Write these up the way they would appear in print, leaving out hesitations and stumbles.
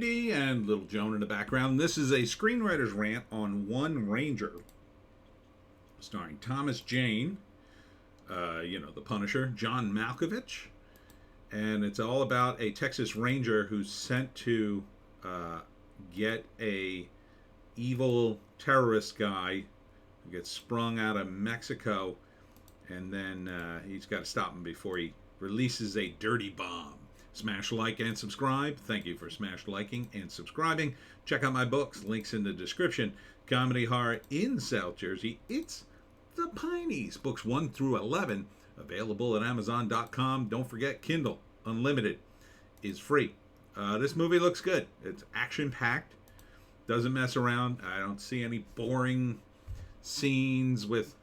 Bitchute and Little Joan in the background. This is a screenwriter's rant on One Ranger, starring Thomas Jane, the Punisher, John Malkovich, and it's all about a Texas Ranger who's sent to get a evil terrorist guy who gets sprung out of Mexico, and then he's got to stop him before he releases a dirty bomb. Smash like and subscribe. Thank you for smash liking and subscribing. Check out my books. Links in the description. Comedy horror in South Jersey. It's the Pineys. Books 1 through 11. Available at Amazon.com. Don't forget Kindle Unlimited is free. This movie looks good. It's action-packed. Doesn't mess around. I don't see any boring scenes with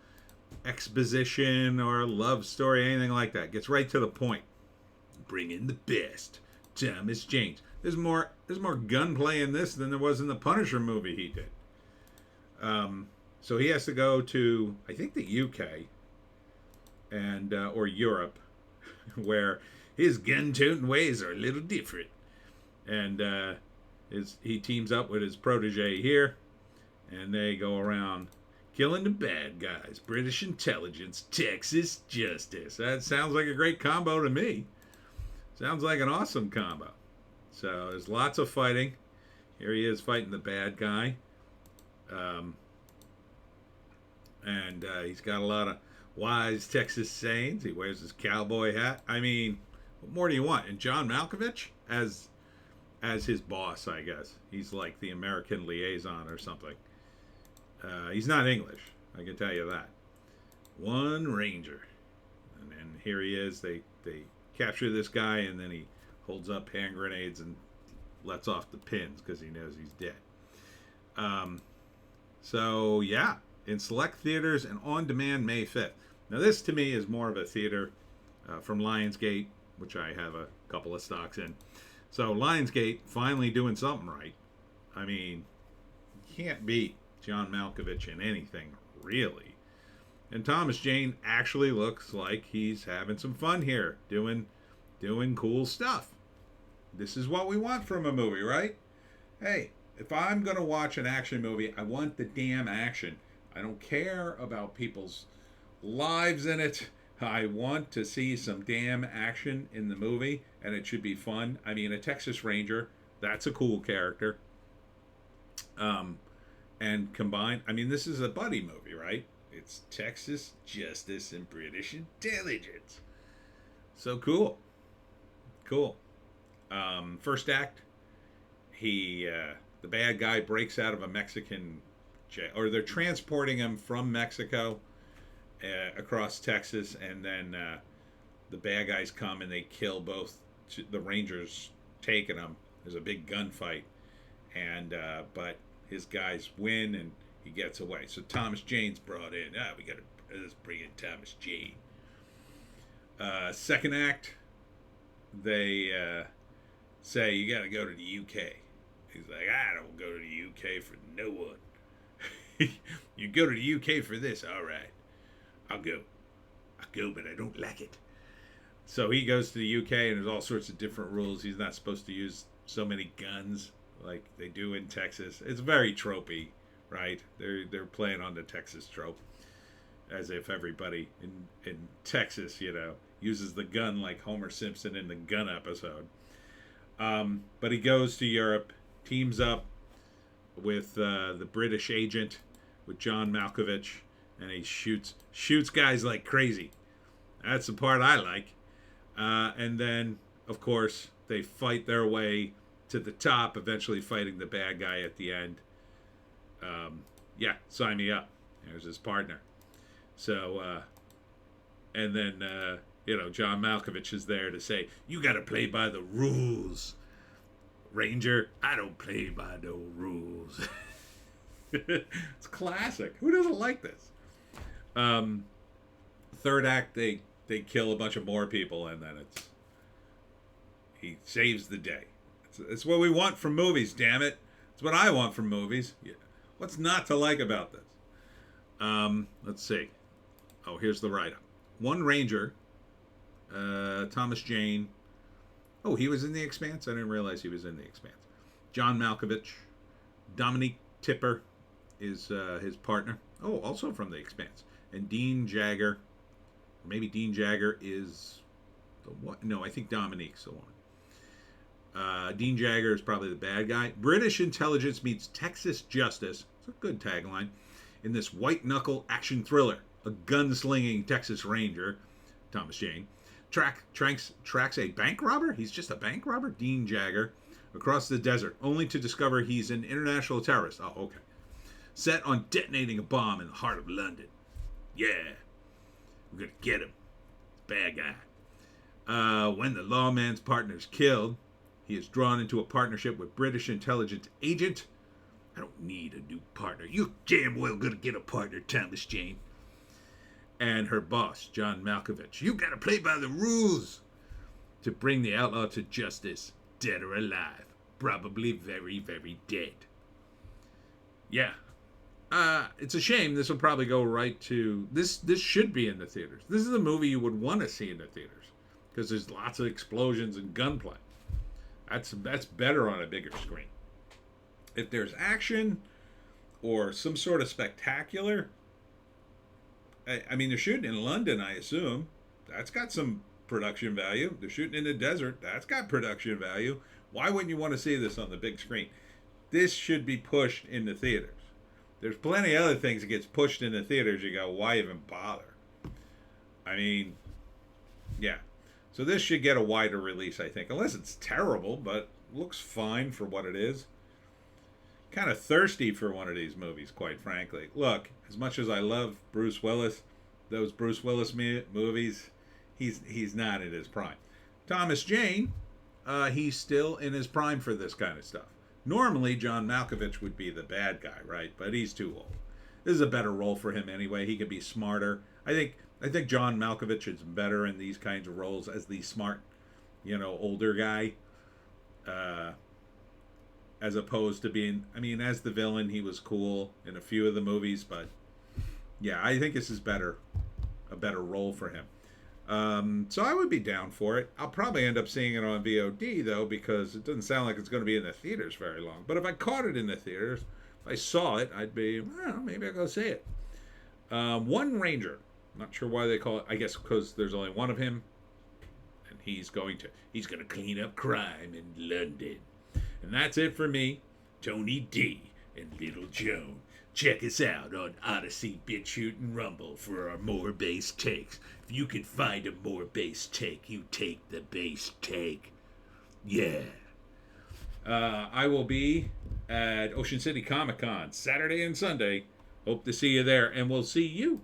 exposition or love story, anything like that. Gets right to the point. Bring in the best. Thomas Jane. There's more gunplay in this than there was in the Punisher movie he did. So he has to go to, I think, the UK and or Europe, where his gun-toting ways are a little different. And he teams up with his protege here, and they go around killing the bad guys. British intelligence, Texas justice. That sounds like a great combo to me. Sounds like an awesome combo. So there's lots of fighting. Here he is fighting the bad guy. And he's got a lot of wise Texas sayings. He wears his cowboy hat. I mean, what more do you want? And John Malkovich as his boss, I guess. He's like the American liaison or something. He's not English, I can tell you that. One Ranger. And then here he is. They capture this guy, and then he holds up hand grenades and lets off the pins because he knows he's dead. So yeah, in select theaters and on demand May 5th. Now this to me is more of a theater from Lionsgate, which I have a couple of stocks in. So Lionsgate finally doing something right. I mean, you can't beat John Malkovich in anything, really. And Thomas Jane actually looks like he's having some fun here, doing cool stuff. This is what we want from a movie, right? Hey, if I'm going to watch an action movie, I want the damn action. I don't care about people's lives in it. I want to see some damn action in the movie, and it should be fun. I mean, a Texas Ranger, that's a cool character. And combined, I mean, this is a buddy movie, right? It's Texas justice and British intelligence. So cool. First act, the bad guy breaks out of a Mexican jail, or they're transporting him from Mexico across Texas, and then the bad guys come and they kill both the Rangers taking him. There's a big gunfight, and but his guys win and he gets away. So Thomas Jane's brought in. Let's bring in Thomas Jane. Second act, they say you got to go to the UK. He's like, I don't go to the UK for no one. You go to the UK for this, all right. I'll go, but I don't like it. So he goes to the UK, and there's all sorts of different rules. He's not supposed to use so many guns like they do in Texas. It's very tropey, right? They're playing on the Texas trope, as if everybody in Texas, uses the gun like Homer Simpson in the Gun episode. But he goes to Europe, teams up with the British agent, with John Malkovich, and he shoots guys like crazy. That's the part I like. And then, of course, they fight their way to the top, eventually fighting the bad guy at the end. Sign me up. There's his partner. So, and then, John Malkovich is there to say, you got to play by the rules. Ranger, I don't play by no rules. It's classic. Who doesn't like this? Third act, they kill a bunch of more people, and then he saves the day. It's what we want from movies, damn it. It's what I want from movies. Yeah. What's not to like about this? Let's see. Oh, here's the write-up. One Ranger, Thomas Jane. Oh, he was in The Expanse? I didn't realize he was in The Expanse. John Malkovich. Dominique Tipper is his partner. Oh, also from The Expanse. And Dean Jagger. Maybe Dean Jagger is the one. No, I think Dominique's the one. Dean Jagger is probably the bad guy. British intelligence meets Texas justice. It's a good tagline. In this white knuckle action thriller, a gunslinging Texas Ranger, Thomas Jane, tracks a bank robber. He's just a bank robber, Dean Jagger, across the desert, only to discover he's an international terrorist. Oh, okay. Set on detonating a bomb in the heart of London. Yeah, we're gonna get him. Bad guy. When the lawman's partner is killed, he is drawn into a partnership with British intelligence agent. I don't need a new partner. You damn well gonna get a partner, Thomas Jane. And her boss, John Malkovich. You gotta play by the rules to bring the outlaw to justice, dead or alive. Probably very, very dead. Yeah. It's a shame. This will probably go right to... This should be in the theaters. This is a movie you would want to see in the theaters. Because there's lots of explosions and gunplay. That's better on a bigger screen. If there's action or some sort of spectacular... I mean, they're shooting in London, I assume. That's got some production value. They're shooting in the desert. That's got production value. Why wouldn't you want to see this on the big screen? This should be pushed in the theaters. There's plenty of other things that gets pushed in the theaters. You go, why even bother? I mean, yeah. So this should get a wider release, I think. Unless it's terrible, but looks fine for what it is. Kind of thirsty for one of these movies, quite frankly. Look, as much as I love Bruce Willis, those Bruce Willis movies, he's not in his prime. Thomas Jane, he's still in his prime for this kind of stuff. Normally, John Malkovich would be the bad guy, right? But he's too old. This is a better role for him anyway. He could be smarter. I think John Malkovich is better in these kinds of roles as the smart, older guy. As opposed to being, as the villain, he was cool in a few of the movies, but yeah, I think this is a better role for him. So I would be down for it. I'll probably end up seeing it on VOD, though, because it doesn't sound like it's going to be in the theaters very long. But if I caught it in the theaters, if I saw it, I'd be, well, maybe I'll go see it. One Ranger. Not sure why they call it. I guess because there's only one of him. And he's going to clean up crime in London. And that's it for me, Tony D. and Little Joan. Check us out on Odysee, Bitchute, and Rumble for our more bass takes. If you can find a more bass take, you take the bass take. Yeah. I will be at Ocean City Comic Con Saturday and Sunday. Hope to see you there, and we'll see you